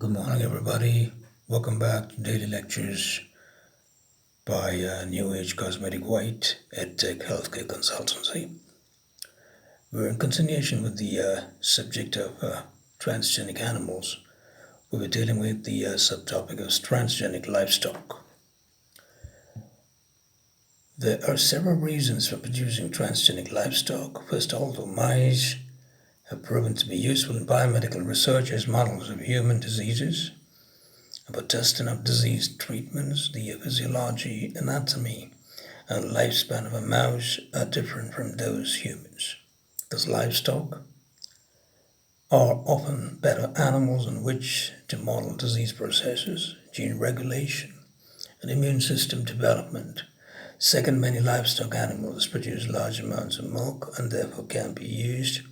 Good morning, everybody. Welcome back to Daily Lectures by New Age Cosmetic White EdTech Healthcare Consultancy. We're in continuation with the subject of transgenic animals. We'll be dealing with the subtopic of transgenic livestock. There are several reasons for producing transgenic livestock. First, although mice have proven to be useful in biomedical research as models of human diseases, about testing of disease treatments, the physiology, anatomy, and lifespan of a mouse are different from those humans. Thus, livestock are often better animals on which to model disease processes, gene regulation, and immune system development. Second, many livestock animals produce large amounts of milk and therefore can be used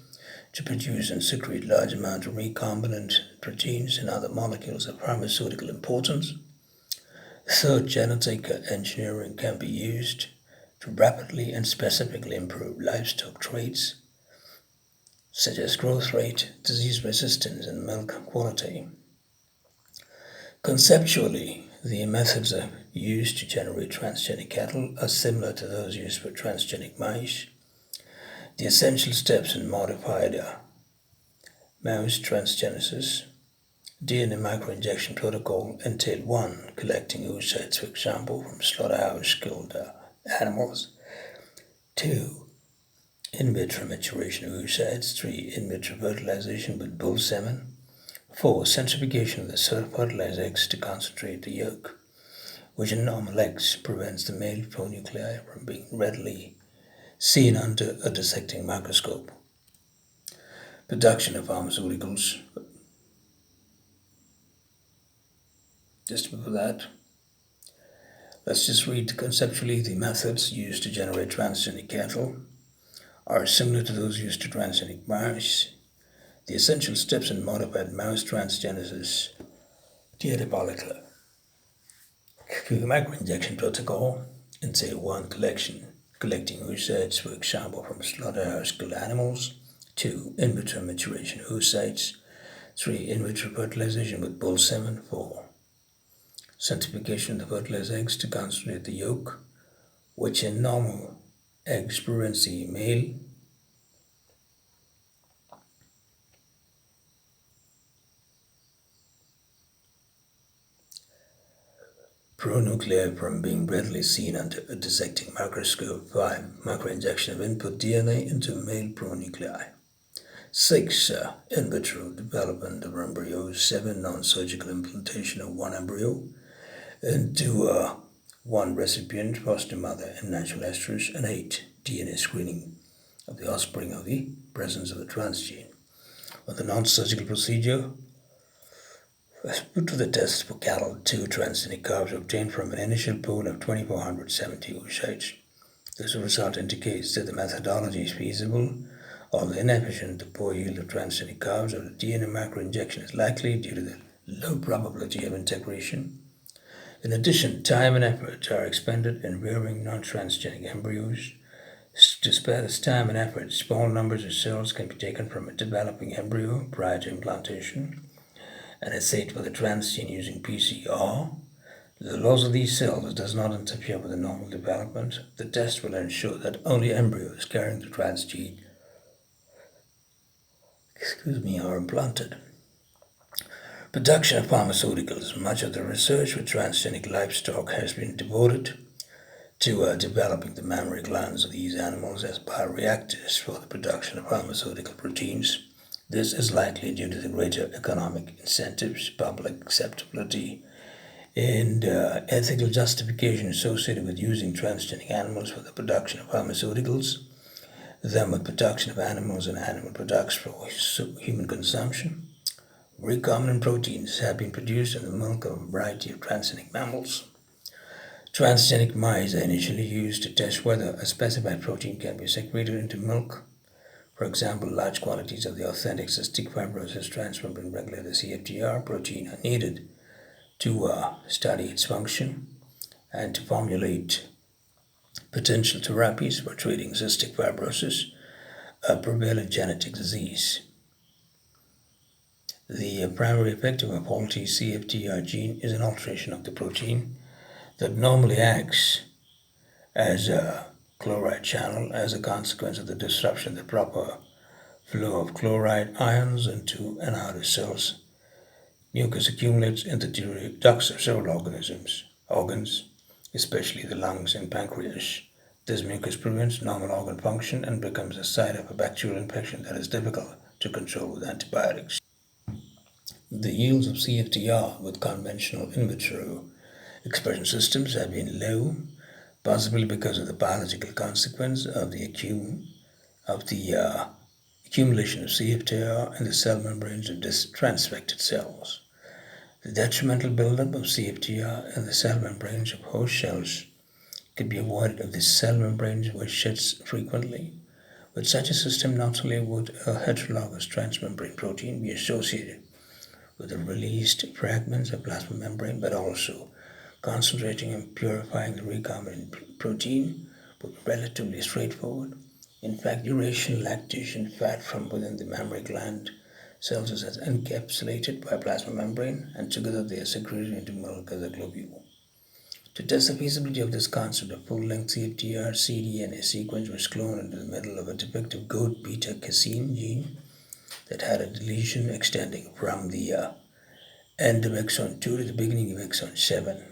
to produce and secrete large amounts of recombinant proteins and other molecules of pharmaceutical importance. Third, genetic engineering can be used to rapidly and specifically improve livestock traits such as growth rate, disease resistance, and milk quality. Conceptually, the methods used to generate transgenic cattle are similar to those used for transgenic mice. The essential steps in modified mouse transgenesis DNA microinjection protocol entail 1. Collecting oocytes, for example, from slaughterhouse-killed animals. 2. In vitro maturation of oocytes. 3. In vitro fertilization with bull semen. 4. Centrifugation of the fertilized eggs to concentrate the yolk, which in normal eggs prevents the male pronuclei from being readily seen under a dissecting microscope. Production of pharmaceuticals. Just before that, let's just read conceptually the methods used to generate transgenic cattle are similar to those used to transgenic mice. The essential steps in modified mouse transgenesis. Diabolical. Microinjection protocol entail 1. Collecting oocytes, for example, from slaughterhouse-killed animals. 2. In vitro maturation of oocytes. 3. In vitro fertilization with bull semen. 4. Centrifugation of the fertilized eggs to concentrate the yolk, which in normal eggs prevents the male pronuclei from being readily seen under a dissecting microscope. 5. Microinjection of input DNA into male pronuclei. 6. In vitro development of embryos. 7. Non-surgical implantation of one embryo into one recipient, foster mother, and natural estrus. And 8. DNA screening of the offspring of the presence of the transgene. On the non-surgical procedure, put to the test for cattle 2 transgenic calves obtained from an initial pool of 2,470 oocytes. This result indicates that the methodology is feasible, although inefficient. The poor yield of transgenic calves or the DNA microinjection is likely due to the low probability of integration. In addition, time and effort are expended in rearing non-transgenic embryos. To spare this time and effort, small numbers of cells can be taken from a developing embryo prior to implantation and assayed for the transgene using PCR. The loss of these cells does not interfere with the normal development. The test will ensure that only embryos carrying the transgene are implanted. Production of pharmaceuticals. Much of the research with transgenic livestock has been devoted to developing the mammary glands of these animals as bioreactors for the production of pharmaceutical proteins. This is likely due to the greater economic incentives, public acceptability, and ethical justification associated with using transgenic animals for the production of pharmaceuticals than with production of animals and animal products for human consumption. Recombinant proteins have been produced in the milk of a variety of transgenic mammals. Transgenic mice are initially used to test whether a specified protein can be secreted into milk. For example, large quantities of the authentic cystic fibrosis transmembrane regulator CFTR protein are needed to study its function and to formulate potential therapies for treating cystic fibrosis, a prevalent genetic disease. The primary effect of a faulty CFTR gene is an alteration of the protein that normally acts as a chloride channel as a consequence of the disruption of the proper flow of chloride ions into and out of cells. Mucus accumulates in the ducts of several organs, especially the lungs and pancreas. This mucus prevents normal organ function and becomes a site of a bacterial infection that is difficult to control with antibiotics. The yields of CFTR with conventional in vitro expression systems have been low, possibly because of the biological consequence of the accumulation of CFTR in the cell membranes of transfected cells. The detrimental buildup of CFTR in the cell membranes of host cells could be avoided if the cell membranes were shed frequently. With such a system, not only would a heterologous transmembrane protein be associated with the released fragments of plasma membrane, but also concentrating and purifying the recombinant protein would be relatively straightforward. In fact, duration lactation fat from within the mammary gland cells is encapsulated by plasma membrane, and together they are secreted into milk as a globule. To test the feasibility of this concept, a full-length CFTR cDNA sequence was cloned into the middle of a defective goat beta-casein gene that had a deletion extending from the end of exon 2 to the beginning of exon 7.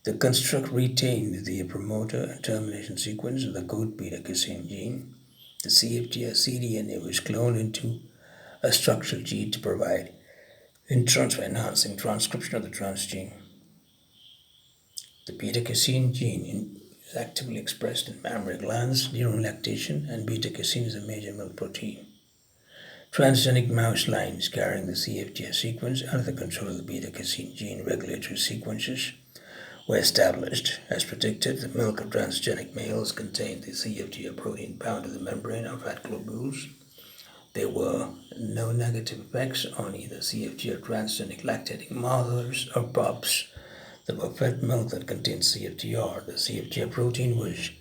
The construct retained the promoter and termination sequence of the goat beta-casein gene. The CFTR cDNA was cloned into a structural gene to provide enhancing transcription of the transgene. The beta-casein gene is actively expressed in mammary glands during lactation, and beta-casein is a major milk protein. Transgenic mouse lines carrying the CFTR sequence under the control of the beta-casein gene regulatory sequences were established. As predicted, the milk of transgenic males contained the CFTR protein bound to the membrane of fat globules. There were no negative effects on either CFTR transgenic lactating mothers or pups that were fed milk that contained CFTR. The CFTR protein was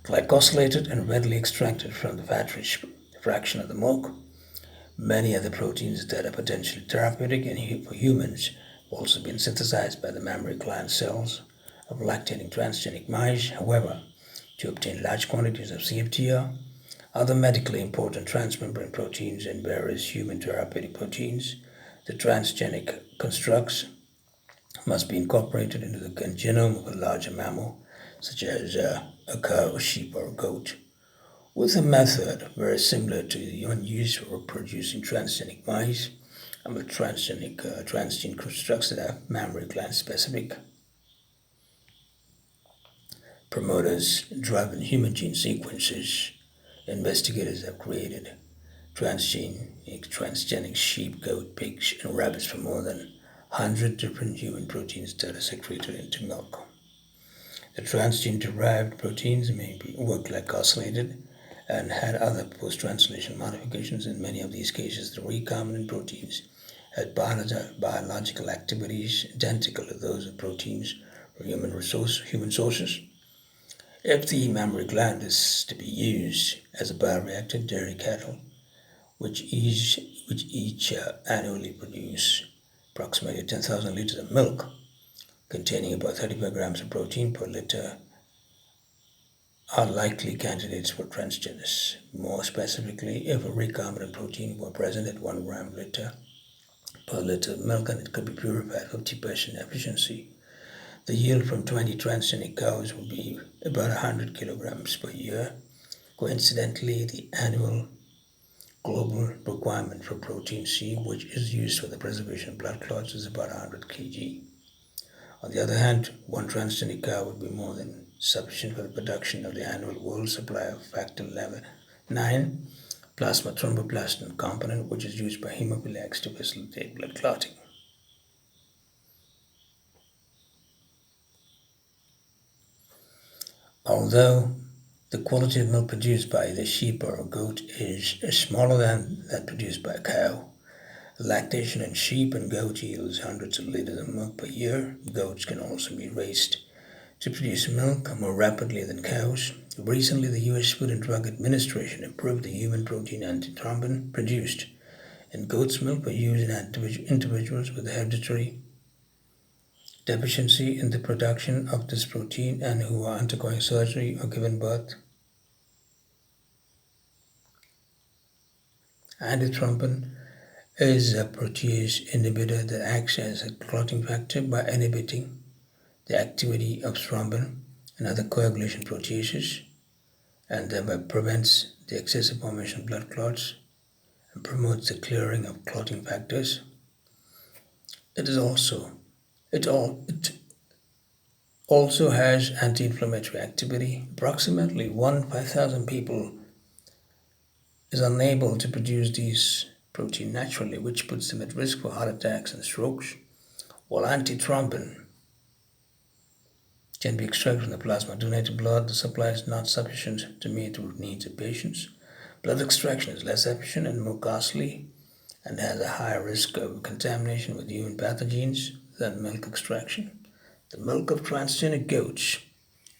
glycosylated and readily extracted from the fat-rich fraction of the milk. Many other proteins that are potentially therapeutic for humans have also been synthesized by the mammary gland cells of lactating transgenic mice. However, to obtain large quantities of CFTR, other medically important transmembrane proteins, and various human therapeutic proteins, the transgenic constructs must be incorporated into the genome of a larger mammal, such as a cow, sheep, or goat, with a method very similar to the one used for producing transgenic mice and with transgene constructs that are mammary gland specific. Promoters driving human gene sequences. Investigators have created transgenic sheep, goat, pigs, and rabbits from more than 100 different human proteins that are secreted into milk. The transgene-derived proteins may were glycosylated and had other post-translation modifications. In many of these cases, the recombinant proteins had biological activities identical to those of proteins from human sources. If the mammary gland is to be used as a bioreactor, dairy cattle, which each annually produce approximately 10,000 liters of milk, containing about 35 grams of protein per liter, are likely candidates for transgenes. More specifically, if a recombinant protein were present at 1 gram per liter of milk and it could be purified at 50% efficiency, the yield from 20 transgenic cows would be about 100 kilograms per year. Coincidentally, the annual global requirement for protein C, which is used for the preservation of blood clots, is about 100 kg. On the other hand, one transgenic cow would be more than sufficient for the production of the annual world supply of factor IX plasma thromboplastin component, which is used by hemophiliacs to facilitate blood clotting. Although the quality of milk produced by the sheep or a goat is smaller than that produced by a cow, lactation in sheep and goat yields hundreds of liters of milk per year. Goats can also be raised to produce milk more rapidly than cows. Recently, the U.S. Food and Drug Administration approved the human protein antithrombin produced in goat's milk for use in individuals with hereditary deficiency in the production of this protein and who are undergoing surgery or given birth. Antithrombin is a protease inhibitor that acts as a clotting factor by inhibiting the activity of thrombin and other coagulation proteases and thereby prevents the excessive formation of blood clots and promotes the clearing of clotting factors. It is also it also has anti-inflammatory activity. Approximately 1 in 5,000 people is unable to produce these protein naturally, which puts them at risk for heart attacks and strokes, while antithrombin can be extracted from the plasma donated blood. The supply is not sufficient to meet the needs of patients. Blood extraction is less efficient and more costly and has a higher risk of contamination with human pathogens than milk extraction. The milk of transgenic goats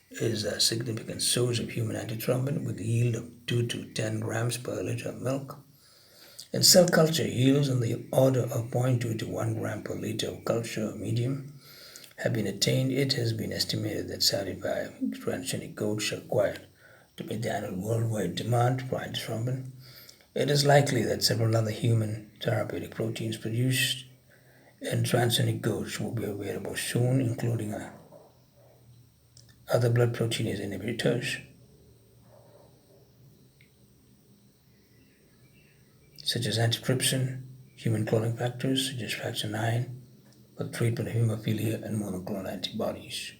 is a significant source of human antithrombin with a yield of 2 to 10 grams per liter of milk. In cell culture, yields in the order of 0.2 to 1 gram per liter of culture medium have been attained. It has been estimated that 75 transgenic goats are required to meet the annual worldwide demand for antithrombin. It is likely that several other human therapeutic proteins produced in transgenic goats will be available soon, including other blood proteinase inhibitors, such as antitrypsin, human clotting factors, such as factor IX, for the treatment of hemophilia and monoclonal antibodies.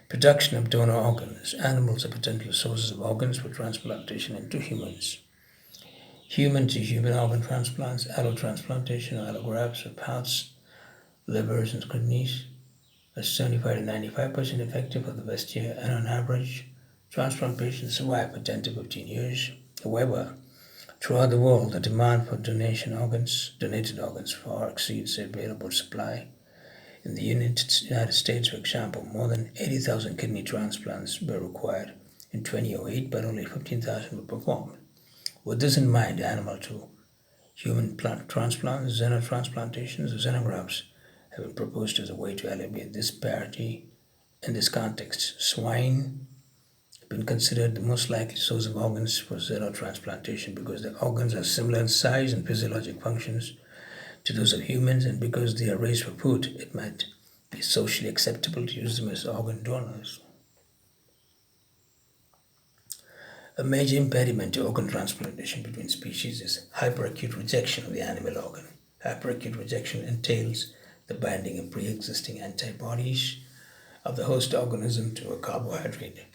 Production of donor organs. Animals are potential sources of organs for transplantation into humans. Human-to-human organ transplants, allotransplantation or allografts of hearts, livers, and kidneys are 75 to 95% effective for the first year, and on average, transplant patients survive for 10 to 15 years. However, throughout the world, the demand for donated organs far exceeds the available supply. In the United States, for example, more than 80,000 kidney transplants were required in 2008, but only 15,000 were performed. With this in mind, animal-to-human transplants, xenotransplantations, or xenografts have been proposed as a way to alleviate disparity. In this context, swine have been considered the most likely source of organs for xenotransplantation because the organs are similar in size and physiologic functions to those of humans, and because they are raised for food, it might be socially acceptable to use them as organ donors. A major impediment to organ transplantation between species is hyperacute rejection of the animal organ. Hyperacute rejection entails the binding of pre-existing antibodies of the host organism to a carbohydrate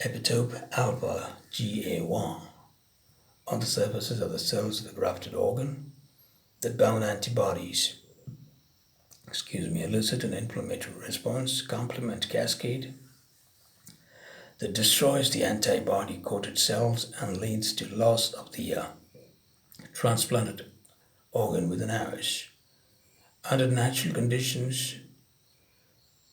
epitope alpha GA1 on the surfaces of the cells of the grafted organ. The bound antibodies elicit an inflammatory response complement cascade that destroys the antibody-coated cells and leads to loss of the transplanted organ within hours. Under natural conditions,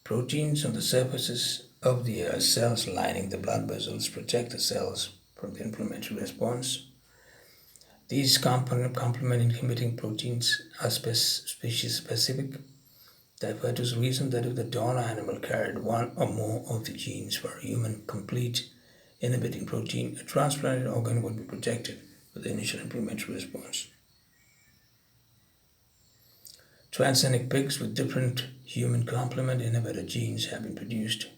proteins on the surfaces of the cells lining the blood vessels protect the cells from the inflammatory response. These complement-inhibiting proteins are species-specific. Therefore, it is reasoned that if the donor animal carried one or more of the genes for a human complete inhibiting protein, a transplanted organ would be protected with the initial inflammatory response. Transgenic pigs with different human complement inhibitor genes have been produced.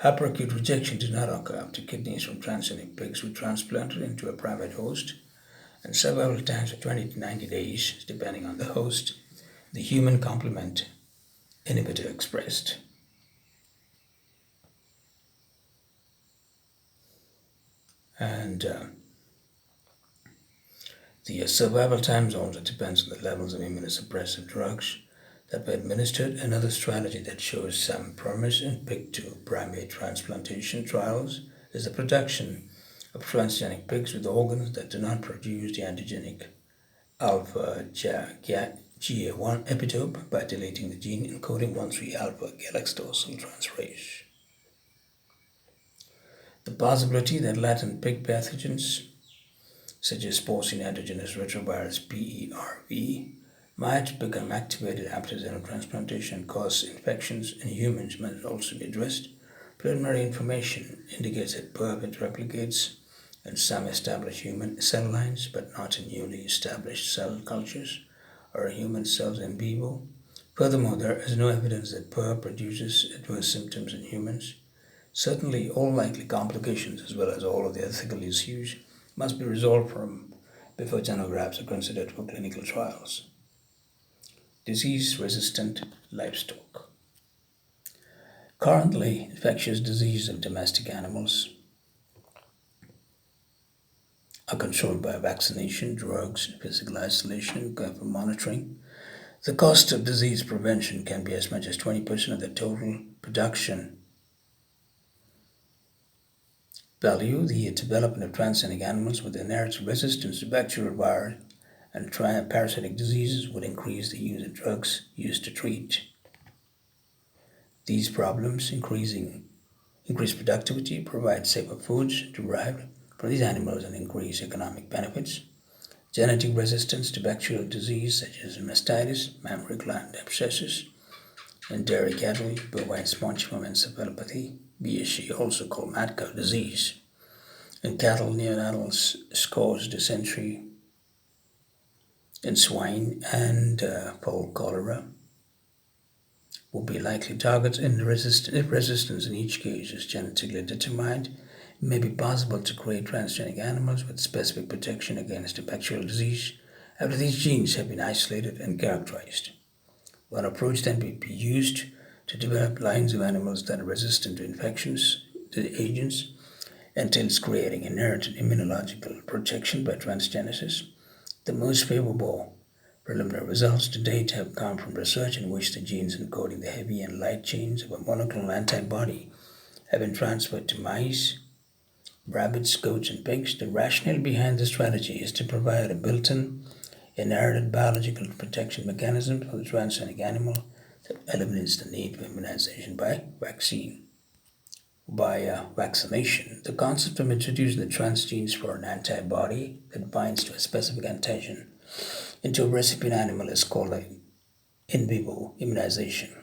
Hyperacute rejection did not occur after kidneys from transgenic pigs were transplanted into a primate host, and survival times of 20 to 90 days, depending on the host, the human complement inhibitor expressed. And the survival time zones, it depends on the levels of immunosuppressive drugs that were administered. Another strategy that shows some promise in pig to primate transplantation trials is the production of transgenic pigs with organs that do not produce the antigenic alpha GA1 epitope by deleting the gene encoding 1,3 alpha galactosyl transferase. The possibility that latent pig pathogens, such as porcine endogenous retrovirus PERV, might become activated after xenotransplantation and cause infections in humans must also be addressed. Preliminary information indicates that PERV replicates in some established human cell lines, but not in newly established cell cultures or human cells in vivo. Furthermore, there is no evidence that PERV produces adverse symptoms in humans. Certainly, all likely complications, as well as all of the ethical issues, must be resolved before xenografts are considered for clinical trials. Disease-resistant livestock. Currently, infectious diseases of domestic animals are controlled by vaccination, drugs, physical isolation, and careful monitoring. The cost of disease prevention can be as much as 20% of the total production value. The development of transgenic animals with inherent resistance to bacterial, viral, and parasitic diseases would increase the use of drugs used to treat these problems. Increased productivity, provide safer foods derived from these animals, and increase economic benefits. Genetic resistance to bacterial disease such as mastitis, mammary gland abscesses, and dairy cattle, bovine spongiform encephalopathy, BSE, also called mad cow disease. In cattle, neonatal scores dysentery. In swine and fowl cholera will be likely targets, and if resistance in each case is genetically determined, it may be possible to create transgenic animals with specific protection against a bacterial disease after these genes have been isolated and characterized. One approach then may be used to develop lines of animals that are resistant to infections, to agents, entails creating inherent immunological protection by transgenesis. The most favorable preliminary results to date have come from research in which the genes encoding the heavy and light chains of a monoclonal antibody have been transferred to mice, rabbits, goats, and pigs. The rationale behind this strategy is to provide a built-in, inherited biological protection mechanism for the transgenic animal that eliminates the need for immunization by vaccination. The concept of introducing the transgenes for an antibody that binds to a specific antigen into a recipient animal is called in vivo immunization.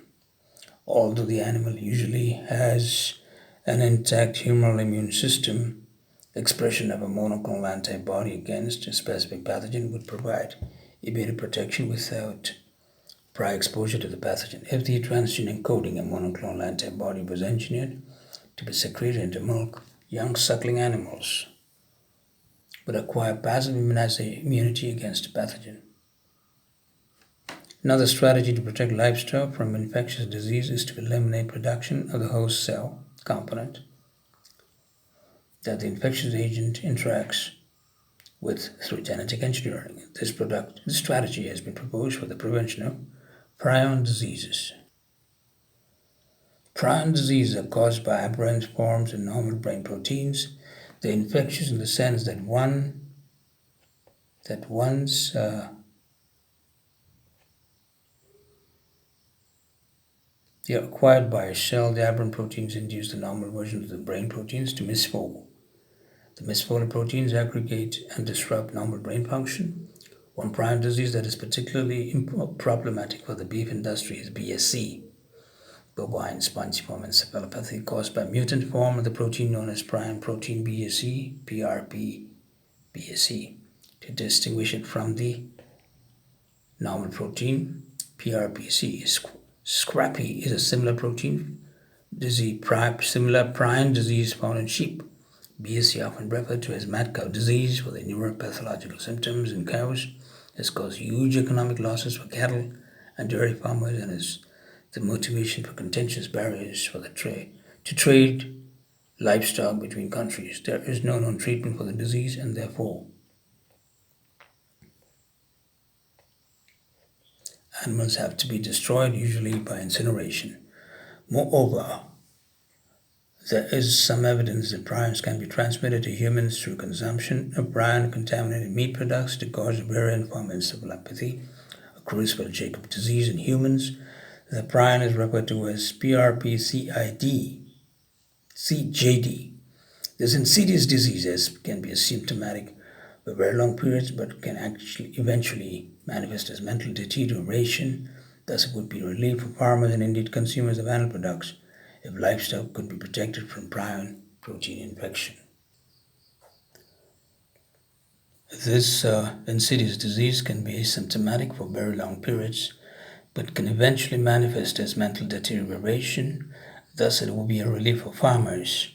Although the animal usually has an intact humoral immune system, the expression of a monoclonal antibody against a specific pathogen would provide immediate protection without prior exposure to the pathogen. If the transgene encoding a monoclonal antibody was engineered to be secreted into milk, young suckling animals would acquire passive immunity against the pathogen. Another strategy to protect livestock from infectious disease is to eliminate production of the host cell component that the infectious agent interacts with through genetic engineering. This strategy has been proposed for the prevention of prion diseases. Prion diseases are caused by aberrant forms in normal brain proteins. They're infectious in the sense that once they are acquired by a cell, the aberrant proteins induce the normal version of the brain proteins to misfold. The misfolded proteins aggregate and disrupt normal brain function. One prion disease that is particularly problematic for the beef industry is BSE, bovine spongiform encephalopathy, caused by mutant form of the protein known as prion protein BSE, PRP-BSE. To distinguish it from the normal protein, PRPC, scrappy is a similar protein disease, similar prion disease found in sheep. BSE, often referred to as mad cow disease for the neuropathological symptoms in cows, has caused huge economic losses for cattle and dairy farmers and is the motivation for contentious barriers for the trade livestock between countries. There is no known treatment for the disease, and therefore animals have to be destroyed, usually by incineration. Moreover, there is some evidence that prions can be transmitted to humans through consumption of prion-contaminated meat products to cause variant form encephalopathy, a Creutzfeldt-Jakob disease in humans. The prion is referred to as PRPCID, CJD. This insidious disease can be asymptomatic for very long periods but can actually eventually manifest as mental deterioration. Thus, it would be a relief for farmers and indeed consumers of animal products if livestock could be protected from prion protein infection. This insidious disease can be asymptomatic for very long periods but can eventually manifest as mental deterioration. Thus, it will be a relief for farmers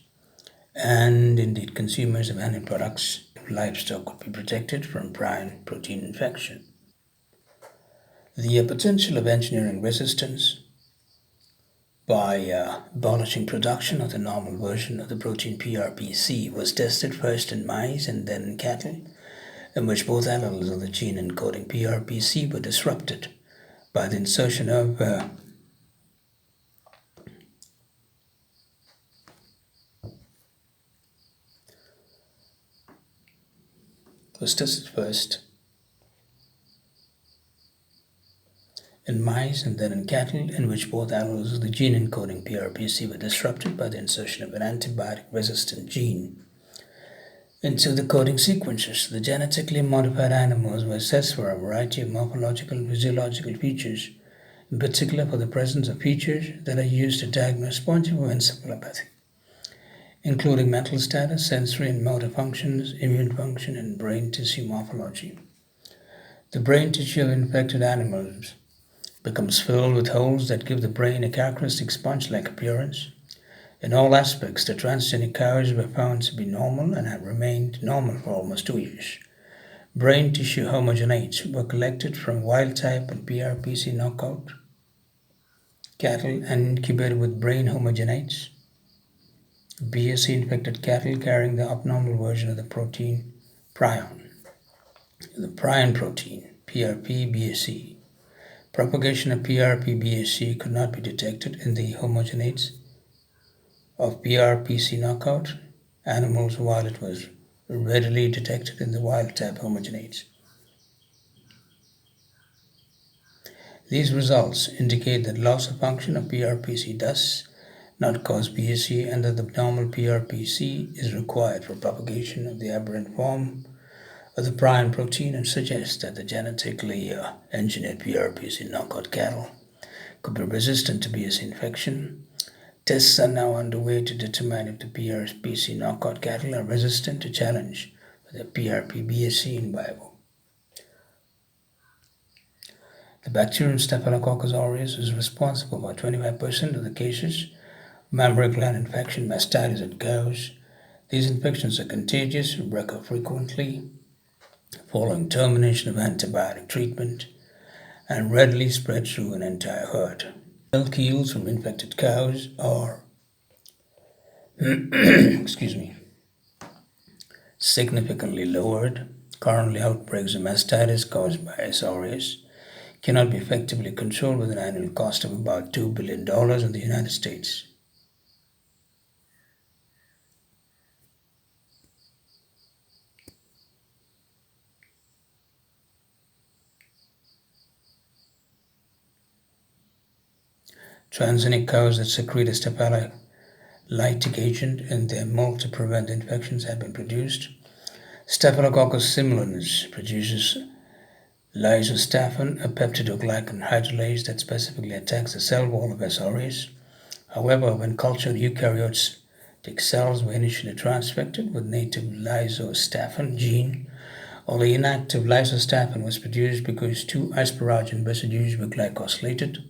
and indeed consumers of animal products if livestock could be protected from prion protein infection. The potential of engineering resistance by abolishing production of the normal version of the protein PRPC was tested first in mice and then in cattle, in which both alleles of the gene encoding PRPC were disrupted by the insertion of was tested first in mice and then in cattle, in which both alleles of the gene encoding PRPC were disrupted by the insertion of an antibiotic-resistant gene into the coding sequences. The genetically modified animals were assessed for a variety of morphological and physiological features, in particular for the presence of features that are used to diagnose spongiform encephalopathy, including mental status, sensory and motor functions, immune function, and brain tissue morphology. The brain tissue of infected animals becomes filled with holes that give the brain a characteristic sponge-like appearance. In all aspects, the transgenic cows were found to be normal and have remained normal for almost 2 years. Brain tissue homogenates were collected from wild-type and PRPC knockout cattle and incubated with brain homogenates, BSE-infected cattle carrying the abnormal version of the protein prion, the prion protein, PRP-BSE. Propagation of PRP-BSE could not be detected in the homogenates of PRPC knockout animals, while it was readily detected in the wild-type homogenates. These results indicate that loss of function of PRPC does not cause BSE and that the abnormal PRPC is required for propagation of the aberrant form of the prion protein, and suggests that the genetically engineered PRPC knockout cattle could be resistant to BSE infection. Tests are now underway to determine if the PRPC knockout cattle are resistant to challenge for the PRP-BSE in vivo. The bacterium Staphylococcus aureus is responsible for 25% of the cases of mammary gland infection, mastitis in cows. These infections are contagious and recur frequently following termination of antibiotic treatment and readily spread through an entire herd. Milk yields from infected cows are significantly lowered. Currently, outbreaks of mastitis caused by S. aureus cannot be effectively controlled with an annual cost of about $2 billion in the United States. Transgenic cows that secrete a staphylolytic agent in their milk to prevent infections have been produced. Staphylococcus simulans produces lysostaffin, a peptidoglycan hydrolase that specifically attacks the cell wall of S. aureus. However, when cultured eukaryotic cells were initially transfected with native lysostaffin gene, only inactive lysostaffin was produced because 2 asparagine residues were glycosylated.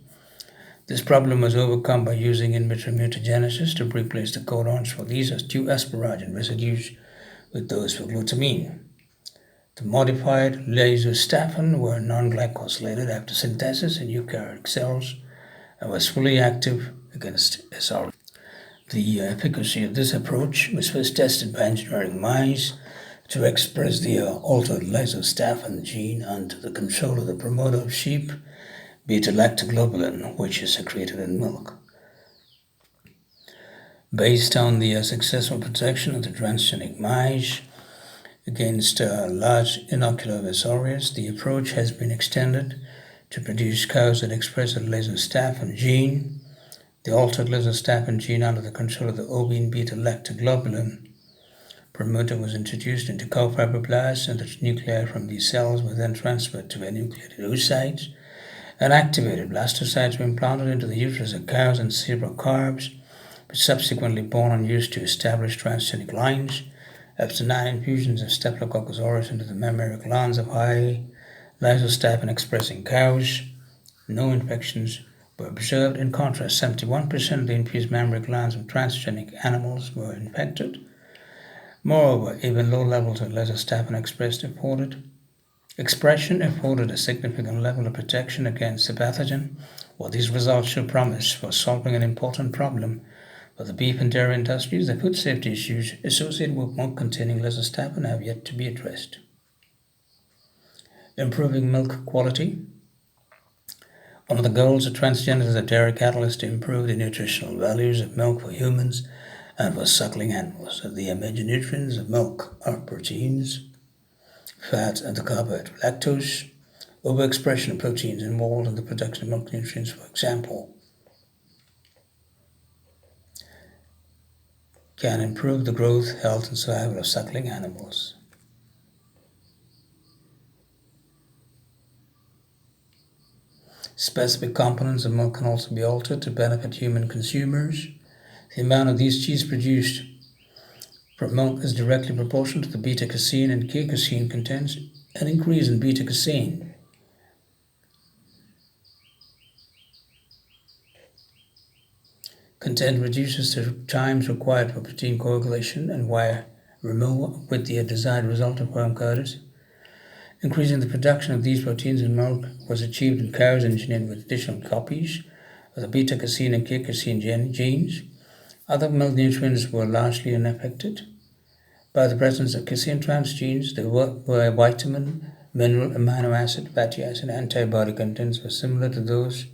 This problem was overcome by using in vitro mutagenesis to replace the codons for these 2 asparagine residues with those for glutamine. The modified lysostaffin were non-glycosylated after synthesis in eukaryotic cells and was fully active against S. aureus. The efficacy of this approach was first tested by engineering mice to express the altered lysostaffin gene under the control of the promoter of sheep, beta-lactoglobulin, which is secreted in milk. Based on the successful protection of the transgenic mice against large inocular S. aureus, the approach has been extended to produce cows that express the lysostaffin gene. The altered lysostaffin gene under the control of the ovine beta-lactoglobulin promoter was introduced into cow fibroblasts, and the nuclei from these cells were then transferred to enucleated oocytes, and activated blastocytes were implanted into the uterus of cows and cerebral calves, which subsequently born and used to establish transgenic lines. Up to 9 infusions of Staphylococcus aureus into the mammary glands of high lysostaphin-expressing cows. No infections were observed. In contrast, 71% of the infused mammary glands of transgenic animals were infected. Moreover, even low levels of lysostaphin expression afforded a significant level of protection against the pathogen. While these results show promise for solving an important problem for the beef and dairy industries, the food safety issues associated with milk containing lysostaphin have yet to be addressed. Improving milk quality. One of the goals of transgeners of dairy cattle is to improve the nutritional values of milk for humans and for suckling animals. The major nutrients of milk are proteins, fats, and the carbohydrate lactose. Overexpression of proteins involved in the production of milk nutrients, for example, can improve the growth, health, and survival of suckling animals. Specific components of milk can also be altered to benefit human consumers. The amount of these cheese produced from milk is directly proportional to the beta-casein, and casein contains an increase in beta-casein. Content reduces the times required for protein coagulation and wire removal with the desired result of firm coatings. Increasing the production of these proteins in milk was achieved in cows engineered with additional copies of the beta-casein and casein genes. Other milk nutrients were largely unaffected by the presence of casein transgenes. The vitamin, mineral, amino acid, fatty acid, and antibody contents were similar to those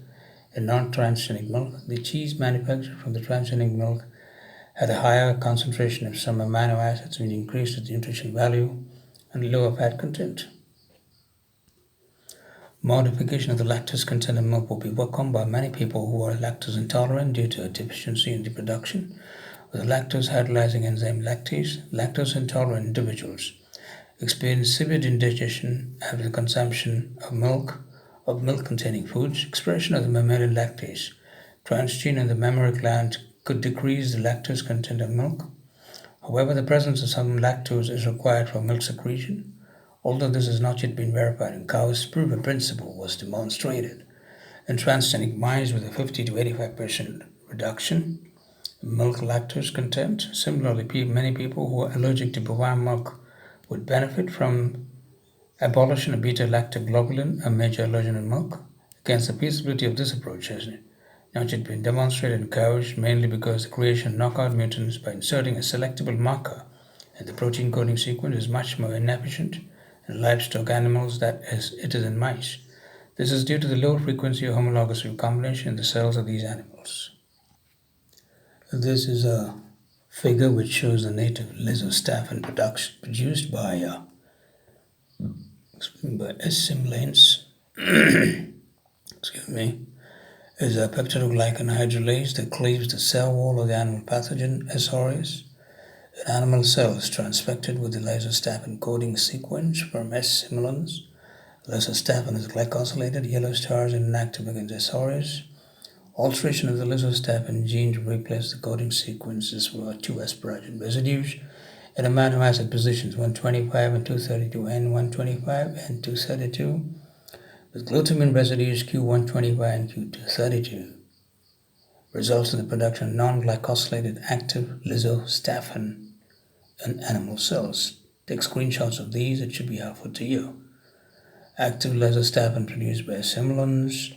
in non-transgenic milk. The cheese manufactured from the transgenic milk had a higher concentration of some amino acids, which increased its nutritional value, and lower fat content. Modification of the lactose content in milk will be welcomed by many people who are lactose intolerant due to a deficiency in the production of the lactose hydrolyzing enzyme lactase. Lactose intolerant individuals experience severe indigestion after the consumption of milk containing foods. Expression of the mammalian lactase transgene in the mammary gland could decrease the lactose content of milk. However, the presence of some lactose is required for milk secretion. Although this has not yet been verified in cows, proof of principle was demonstrated in transgenic mice with a 50 to 85% reduction in milk lactose content. Similarly, many people who are allergic to bovine milk would benefit from abolition of beta-lactoglobulin, a major allergen in milk. Against the feasibility of this approach has not yet been demonstrated in cows, mainly because the creation of knockout mutants by inserting a selectable marker in the protein coding sequence is much more inefficient in livestock animals than it is in mice. This is due to the low frequency of homologous recombination in the cells of these animals. This is a figure which shows the native lysostaphin production produced by assimilants. Is a peptidoglycan hydrolase that cleaves the cell wall of the animal pathogen S. aureus. In animal cells transfected with the lysostaphin coding sequence from S. similans. Lysostaphin is glycosylated yellow stars and inactive against S. aureus. Alteration of the lysostaphin gene to replace the coding sequences for two asparagine residues in amino acid positions 125 and 232, N125 and 232, with glutamine residues Q125 and Q232. Results in the production of non-glycosylated active lysostaphin in animal cells. Take screenshots of these, it should be helpful to you. Active lysostaphin produced by assimilants,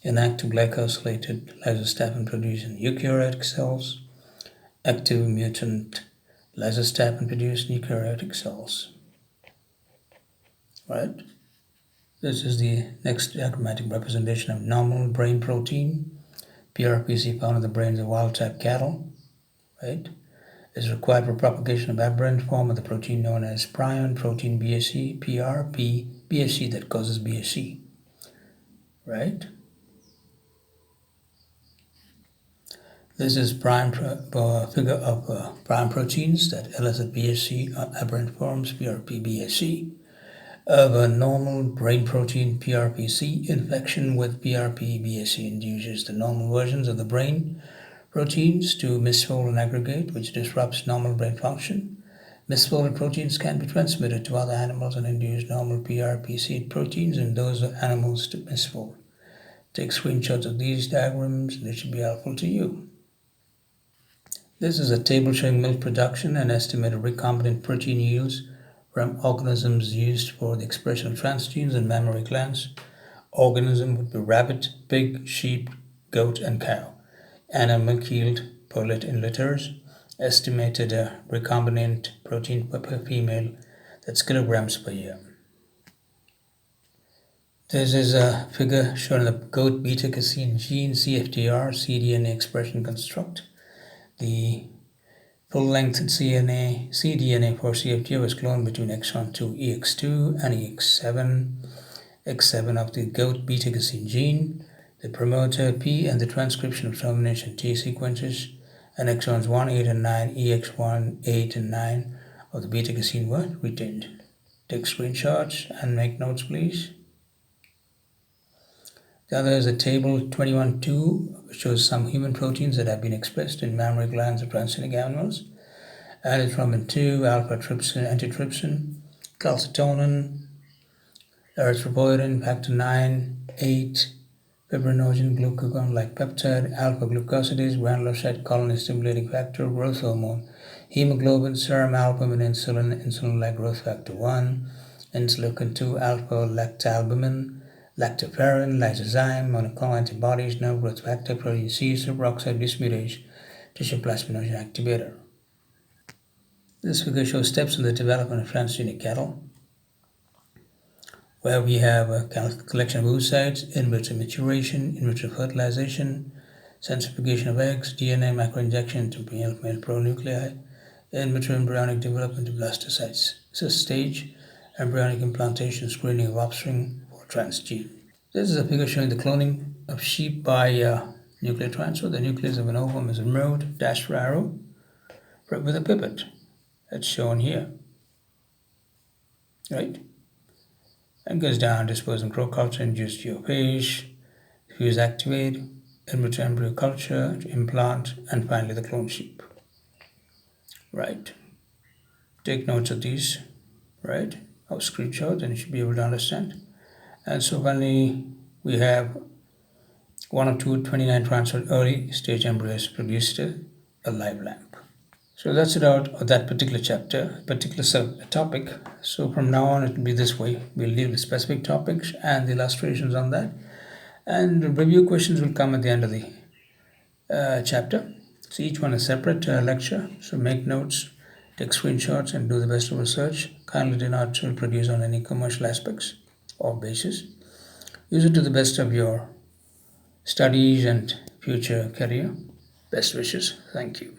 inactive glycosylated lysostaphin produced in eukaryotic cells, active mutant lysostaphin produced in eukaryotic cells. Right? This is the next diagrammatic representation of normal brain protein, PRPC found in the brains of wild-type cattle. Right? Is required for propagation of aberrant form of the protein known as prion protein BSE, BSE that causes BSE. Right? This is figure of prime proteins that elicit BSC or aberrant forms, PRP-BSC, of a normal brain protein, PRPC. Infection with PRP-BSC induces the normal versions of the brain proteins to misfold and aggregate, which disrupts normal brain function. Misfolded proteins can be transmitted to other animals and induce normal PRPC proteins in those animals to misfold. Take screenshots of these diagrams, they should be helpful to you. This is a table showing milk production and estimated recombinant protein yields from organisms used for the expression of transgenes in mammary glands. Organism would be rabbit, pig, sheep, goat, and cow. Animal milk yield per liter in liters. Estimated recombinant protein per female, that's kilograms per year. This is a figure showing the goat beta-casein gene CFTR cDNA expression construct. The full-length cDNA for CFTR was cloned between exon 2 EX2 and EX7 of the goat beta-casein gene. The promoter P and the transcription of termination T sequences and exons 1, 8, and 9, EX1, 8, and 9 of the beta-casein were retained. Take screenshots and make notes, please. The other is a table 21.2, which shows some human proteins that have been expressed in mammary glands of transgenic animals. Antithrombin 2, alpha-trypsin, antitrypsin, calcitonin, erythropoietin, factor 9, 8, fibrinogen, glucagon-like peptide, alpha-glucosidase, granulocyte colony stimulating factor, growth hormone, hemoglobin, serum albumin, insulin-like growth factor 1, interleukin-2 alpha-lactalbumin, lactoferrin, lysozyme, monoclonal antibodies, nerve growth factor, protein C, superoxide dismutase, tissue plasminogen activator. This figure shows steps in the development of transgenic cattle, where we have a collection of oocytes, in vitro maturation, in vitro fertilization, centrifugation of eggs, DNA microinjection into male pronuclei, in vitro embryonic development of blastocytes. This is stage embryonic implantation screening of offspring for transgene. This is a figure showing the cloning of sheep by nuclear transfer. The nucleus of an ovum is removed, dashed arrow, with a pipette. That's shown here, right? And goes down, disposing grow culture, induced geophage, fuse activate, in vitro embryo culture, implant, and finally the clone sheep. Right. Take notes of these, right? Or screenshots, and you should be able to understand. And so finally, we have 1 of 29 transferred early stage embryos produced a live lamp. So that's it out of that particular chapter, particular topic. So from now on, it will be this way. We'll deal with specific topics and the illustrations on that. And the review questions will come at the end of the chapter. So each one is separate lecture. So make notes, take screenshots, and do the best of research. Kindly do not reproduce on any commercial aspects or basis. Use it to the best of your studies and future career. Best wishes. Thank you.